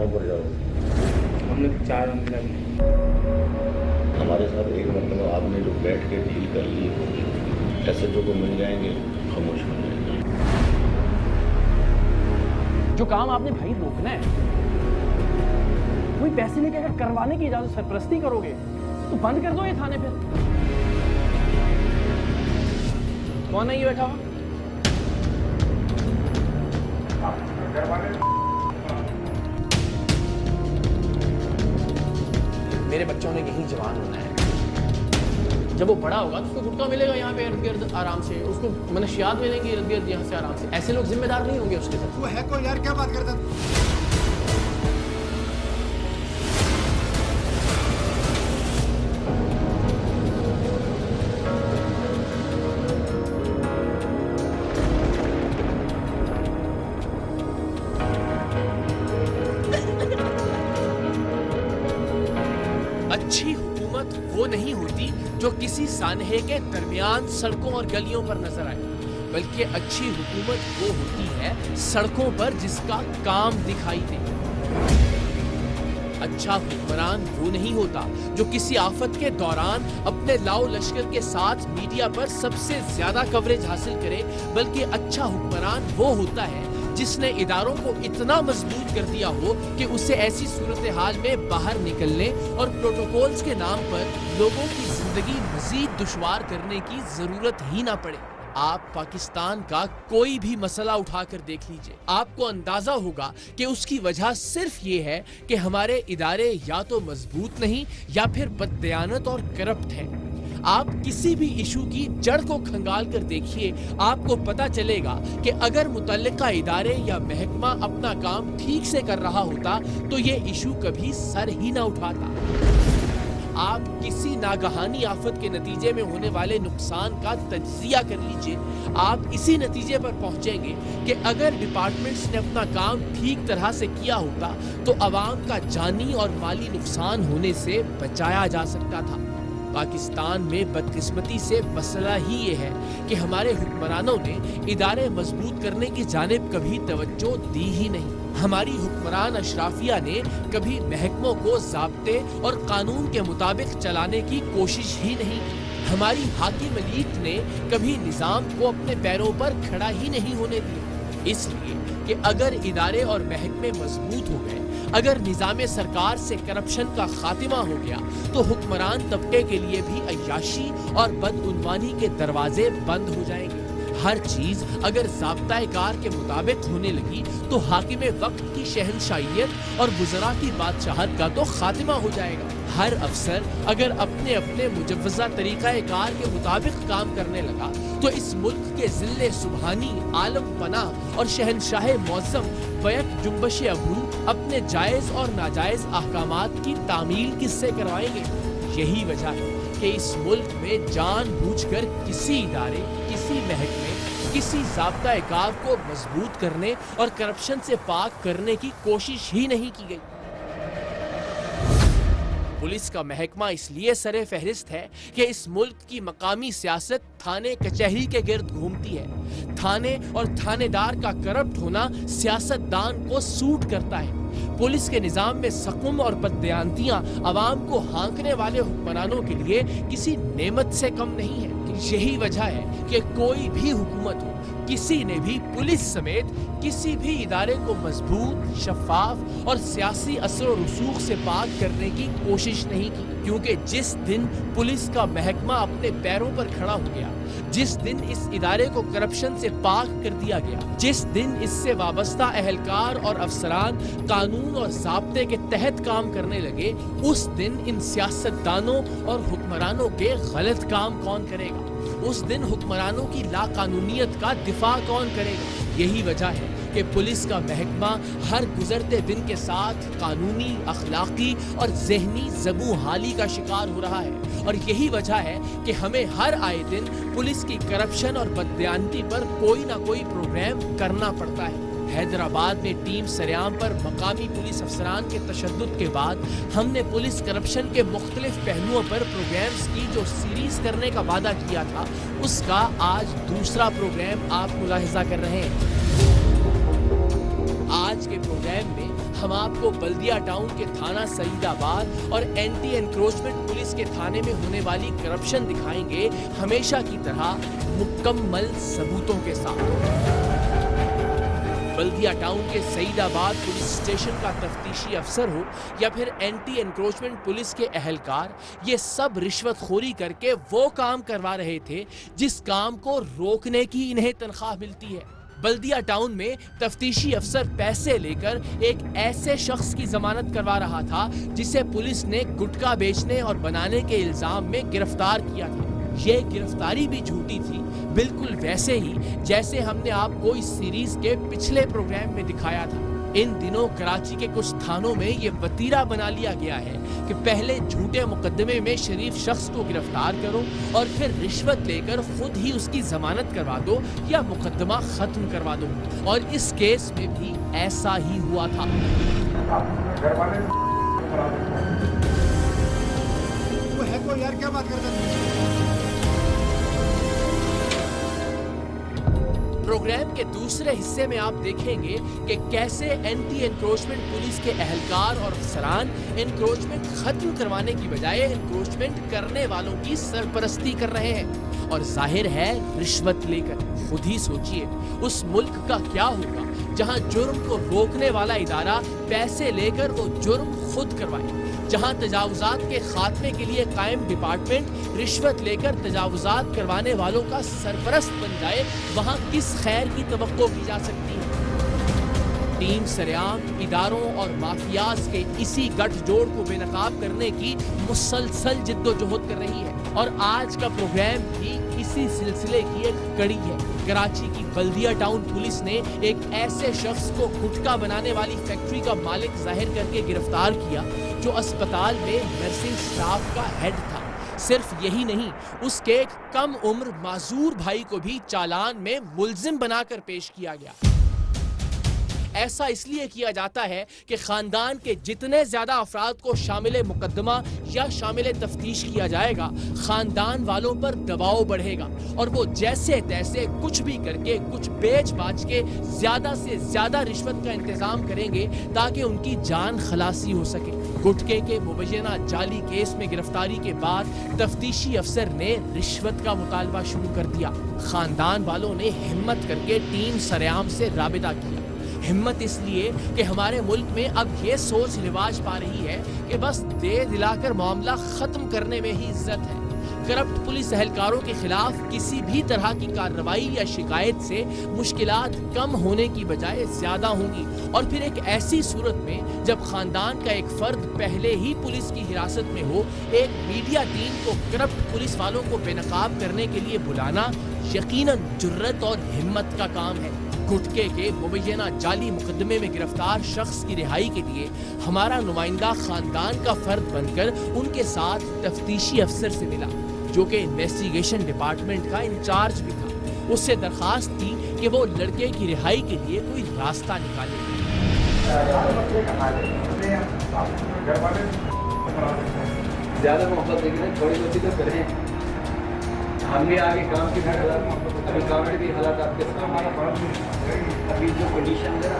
कहाँ पर जाओगे? हमने 4 अंदर हमारे साथ एक मतलब आपने जो बैठ के डील कर ली होगी, एसएचओ को मिल जाएंगे, खामोश हो जाएंगे। जो काम आपने भाई रोकना है, कोई पैसे लेके अगर करवाने की इजाजत सरपरस्ती करोगे तो बंद कर दो ये थाने पे। कौन है ये बैठा हुआ? मेरे बच्चों ने यही जवान होना है। जब वो बड़ा होगा तो उसको गुटका मिलेगा यहाँ पे इर्द गिर्द आराम से, उसको मनशियात मिलेंगे इर्द गिर्द यहाँ से आराम से। ऐसे लोग जिम्मेदार नहीं होंगे उसके साथ। वो है कोई यार, क्या बात करता है? अच्छी हुकूमत वो नहीं होती जो किसी सानहे के दरमियान सड़कों और गलियों पर नजर आए, बल्कि अच्छी हुकूमत वो होती है सड़कों पर जिसका काम दिखाई दे। अच्छा हुक्मरान वो नहीं होता जो किसी आफत के दौरान अपने लाओ लश्कर के साथ मीडिया पर सबसे ज्यादा कवरेज हासिल करे, बल्कि अच्छा हुक्मरान वो होता है जिसने इदारों को इतना मजबूत कर दिया हो कि उसे ऐसी सूरत हाल में बाहर निकलने और प्रोटोकॉल्स के नाम पर लोगों की जिंदगी मजीद दुश्वार करने की जरूरत ही ना पड़े। आप पाकिस्तान का कोई भी मसला उठाकर देख लीजिए, आपको अंदाजा होगा कि उसकी वजह सिर्फ ये है कि हमारे इदारे या तो मजबूत नहीं या फिर बददयानत और करप्ट हैं। आप किसी भी इशू की जड़ को खंगाल कर देखिए, आपको पता चलेगा कि अगर मुतल्लिका इदारे या महकमा अपना काम ठीक से कर रहा होता तो ये इशू कभी सर ही ना उठाता। आप किसी नागहानी आफत के नतीजे में होने वाले नुकसान का तज्जिया कर लीजिए, आप इसी नतीजे पर पहुंचेंगे कि अगर डिपार्टमेंट्स ने अपना काम ठीक तरह से किया होता तो अवाम का जानी और माली नुकसान होने से बचाया जा सकता था। पाकिस्तान में बदकिस्मती से मसला ही ये है कि हमारे हुक्मरानों ने इदारे मजबूत करने की जानिब कभी तवज्जो दी ही नहीं। हमारी हुक्मरान अशराफिया ने कभी महकमों को ज़ाब्ते और कानून के मुताबिक चलाने की कोशिश ही नहीं की। हमारी हाकिम एलीट ने कभी निज़ाम को अपने पैरों पर खड़ा ही नहीं होने दिया। इसलिए कि अगर इदारे और महकमे मजबूत हो गए, अगर निज़ाम सरकार से करप्शन का खात्मा हो गया तो हुक्मरान तबके के लिए भी अय्याशी और बदउनवानी के दरवाजे बंद हो जाएंगे। हर चीज अगर ज़ाब्ता कार के मुताबिक होने लगी तो हाकिम वक्त की शहनशाहियत और वुज़रा की बादशाहत का तो खात्मा हो जाएगा। हर अफसर अगर अपने अपने मुजव्वज़ा तरीक़ा कार के मुताबिक काम करने लगा तो इस मुल्क के ज़िल्ले सुबहानी, आलम पनाह और शहनशाह मौज़म बैक जुम्बश अबरू अपने जायज़ और नाजायज़ अहकामात की तामील किससे करवाएंगे? यही वजह है कि इस मुल्क में जानबूझकर किसी इदारे, किसी महकमे, किसी ज़ाब्ता कार को मजबूत करने और करप्शन से पाक करने की कोशिश ही नहीं की गई। पुलिस का महकमा इसलिए सरे फहरिस्त है कि इस मुल्क की मकामी सियासत थाने कचहरी के गिर्द घूमती है। थाने और थानेदार का करप्ट होना सियासतदान को सूट करता है। पुलिस के निजाम में सकूम और बददयानतियां अवाम को हाँकने वाले हुक्मरानों के लिए किसी नेमत से कम नहीं है। यही वजह है कि कोई भी हुकूमत हो, किसी ने भी पुलिस समेत किसी भी इदारे को मजबूत, शफाफ और सियासी असर और रसूख से पाक करने की कोशिश नहीं की, क्योंकि जिस दिन पुलिस का महकमा अपने पैरों पर खड़ा हो गया, जिस दिन इस इदारे को करप्शन से पाक कर दिया गया, जिस दिन इससे वाबस्ता अहलकार और अफसरान कानून और ज़ाब्ते के तहत काम करने लगे, उस दिन इन सियासतदानों और हुक्मरानों के गलत काम कौन करेगा? उस दिन हुक्मरानों की लाकानूनियत का दिफा कौन करेगा? यही वजह है कि पुलिस का महकमा हर गुजरते दिन के साथ कानूनी, अखलाकी और ज़हनी ज़बू हाली का शिकार हो रहा है। और यही वजह है कि हमें हर आए दिन पुलिस की करप्शन और बददयानती पर कोई ना कोई प्रोग्राम करना पड़ता है। हैदराबाद में टीम सरेआम पर मकामी पुलिस अफसरान के तशद्दुद के बाद हमने पुलिस करप्शन के मुख्तलिफ पहलुओं पर प्रोग्राम्स की जो सीरीज करने का वादा किया था, उसका आज दूसरा प्रोग्राम आप मुलाहिजा कर रहे हैं। आज के प्रोग्राम में हम आपको बल्दिया टाउन के थाना सईदाबाद और एंटी एनक्रोचमेंट पुलिस के थाने में होने वाली करप्शन दिखाएंगे, हमेशा की तरह मुकम्मल सबूतों के साथ। बल्दिया टाउन के सईदाबाद पुलिस स्टेशन का तफ्तीशी अफसर हो या फिर एंटी एनक्रोचमेंट पुलिस के अहलकार, ये सब रिश्वतखोरी करके वो काम करवा रहे थे जिस काम को रोकने की इन्हें तनख्वाह मिलती है। बल्दिया टाउन में तफ्तीशी अफसर पैसे लेकर एक ऐसे शख्स की जमानत करवा रहा था जिसे पुलिस ने गुटखा बेचने और बनाने के इल्जाम में गिरफ्तार किया था। ये गिरफ्तारी भी झूठी थी, बिल्कुल वैसे ही जैसे हमने आपको इस सीरीज के पिछले प्रोग्राम में दिखाया था। इन दिनों कराची के कुछ थानों में ये वतीरा बना लिया गया है कि पहले झूठे मुकदमे में शरीफ शख्स को गिरफ्तार करो और फिर रिश्वत लेकर खुद ही उसकी जमानत करवा दो या मुकदमा खत्म करवा दो, और इस केस में भी ऐसा ही हुआ था। वो है को यार, क्या बात करता है? प्रोग्राम के दूसरे हिस्से में आप देखेंगे कि कैसे एंटी एनक्रोचमेंट पुलिस के अहलकार और अफसरान एनक्रोचमेंट खत्म करवाने की बजाय एनक्रोचमेंट करने वालों की सरपरस्ती कर रहे हैं, और जाहिर है रिश्वत लेकर। खुद ही सोचिए उस मुल्क का क्या होगा जहां जुर्म को रोकने वाला इदारा पैसे लेकर वो जुर्म खुद करवाए, जहां तजावुजात के खात्मे के लिए कायम डिपार्टमेंट रिश्वत लेकर तजावुजात करवाने वालों का सरपरस्त बन जाए, वहां किस खैर की तवक्को की जा सकती है। टीम सरेआम इदारों और माफियाज के इसी गठजोड़ को बेनकाब करने की मुसलसल जिद्दोजहद कर रही है, और आज का प्रोग्राम भी इसी सिलसिले की एक कड़ी है। कराची की बल्दिया टाउन पुलिस ने एक ऐसे शख्स को गुटखा बनाने वाली फैक्ट्री का मालिक जाहिर करके गिरफ्तार किया जो अस्पताल में नर्सिंग स्टाफ का हेड था। सिर्फ यही नहीं, उसके एक कम उम्र माजूर भाई को भी चालान में मुल्जिम बनाकर पेश किया गया। ऐसा इसलिए किया जाता है कि खानदान के जितने ज्यादा अफराद को शामिल मुकदमा या शामिल तफ्तीश किया जाएगा, खानदान वालों पर दबाव बढ़ेगा और वो जैसे तैसे कुछ भी करके, कुछ बेच बाच के ज्यादा से ज्यादा रिश्वत का इंतजाम करेंगे ताकि उनकी जान खलासी हो सके। गुटके के मुबैना जाली केस में गिरफ्तारी के बाद तफ्तीशी अफसर ने रिश्वत का मुतालबा शुरू कर दिया। खानदान वालों ने हिम्मत करके टीम सरेआम से राबिता किया। हिम्मत इसलिए कि हमारे मुल्क में अब ये सोच रिवाज पा रही है कि बस दे दिलाकर मामला खत्म करने में ही इज्जत है। करप्ट पुलिस एहलकारों के खिलाफ किसी भी तरह की कार्रवाई या शिकायत से मुश्किलात कम होने की बजाय ज्यादा होंगी, और फिर एक ऐसी सूरत में जब खानदान का एक फर्द पहले ही पुलिस की हिरासत में हो, एक मीडिया टीम को करप्ट पुलिस वालों को बेनकाब करने के लिए बुलाना यकीनन जुर्रत और हिम्मत का काम है। गुटके के मुबैना जाली मुकदमे में गिरफ्तार शख्स की रिहाई के लिए हमारा नुमाइंदा खानदान का फर्द बनकर उनके साथ तफ्तीशी अफसर से मिला, जो कि इन्वेस्टिगेशन डिपार्टमेंट का इंचार्ज भी था। उससे दरखास्त की कि वो लड़के की रिहाई के लिए कोई रास्ता निकाले। ज्यादा मोहब्बत लेकिन थोड़ी बहुत तो करें, हम भी आगे काम की अभी काम के भी हालात आपके सामने, अभी जो कंडीशन है ना,